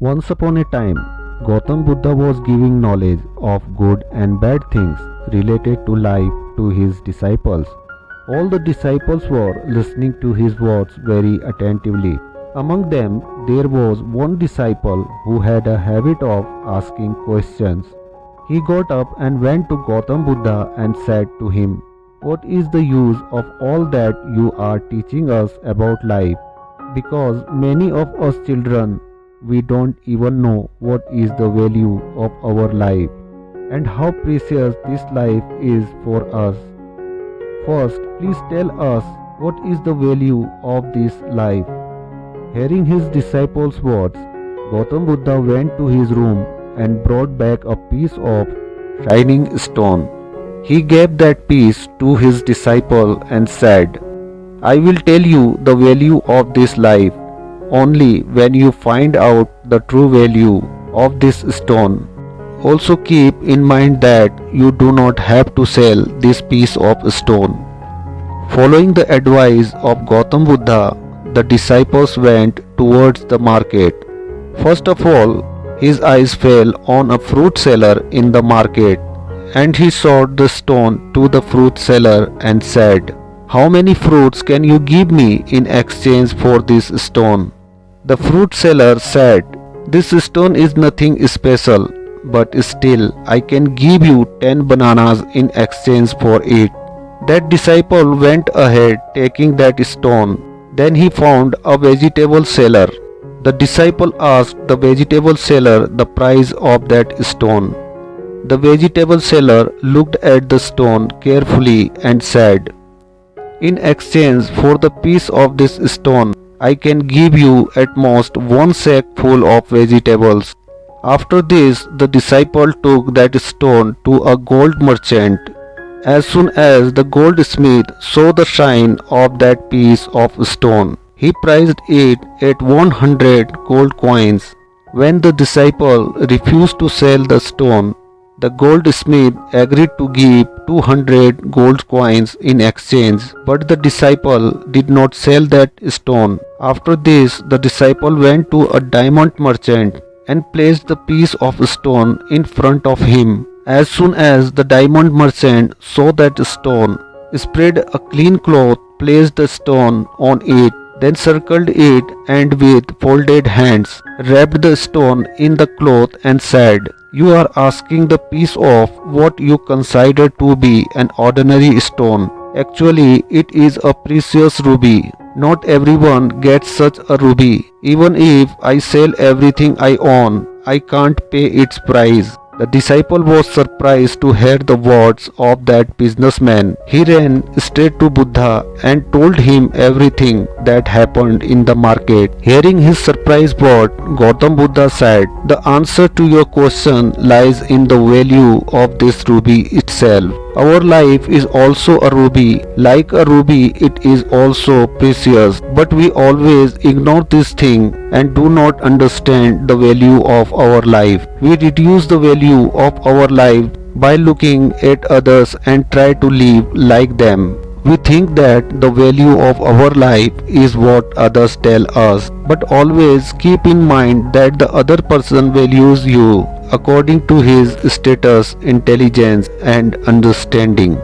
Once upon a time, Gautam Buddha was giving knowledge of good and bad things related to life to his disciples. All the disciples were listening to his words very attentively. Among them, there was one disciple who had a habit of asking questions. He got up and went to Gautam Buddha and said to him, "What is the use of all that you are teaching us about life? Because many of us children, we don't even know what is the value of our life and how precious this life is for us. First, please tell us what is the value of this life." Hearing his disciples' words, Gautam Buddha went to his room and brought back a piece of shining stone. He gave that piece to his disciple and said, "I will tell you the value of this life only when you find out the true value of this stone. Also keep in mind that you do not have to sell this piece of stone." Following the advice of Gautam Buddha, the disciples went towards the market. First of all, his eyes fell on a fruit seller in the market, and he sold the stone to the fruit seller and said, "How many fruits can you give me in exchange for this stone?" The fruit seller said, "This stone is nothing special, but still I can give you 10 bananas in exchange for it." That disciple went ahead taking that stone. Then he found a vegetable seller. The disciple asked the vegetable seller the price of that stone. The vegetable seller looked at the stone carefully and said, "In exchange for the piece of this stone, I can give you at most one sack full of vegetables." After this, the disciple took that stone to a gold merchant. As soon as the goldsmith saw the shine of that piece of stone, he priced it at 100 gold coins. When the disciple refused to sell the stone, the goldsmith agreed to give 200 gold coins in exchange, but the disciple did not sell that stone. After this, the disciple went to a diamond merchant and placed the piece of stone in front of him. As soon as the diamond merchant saw that stone, spread a clean cloth, placed the stone on it, then circled it and with folded hands wrapped the stone in the cloth and said, "You are asking the piece of what you consider to be an ordinary stone. Actually, it is a precious ruby. Not everyone gets such a ruby. Even if I sell everything I own, I can't pay its price." The disciple was surprised to hear the words of that businessman. He ran straight to Buddha and told him everything that happened in the market. Hearing his surprised word, Gautam Buddha said, "The answer to your question lies in the value of this ruby itself. Our life is also a ruby. Like a ruby, it is also precious. But we always ignore this thing and do not understand the value of our life. We reduce the value of our life by looking at others and try to live like them. We think that the value of our life is what others tell us, but always keep in mind that the other person values you according to his status, intelligence, and understanding."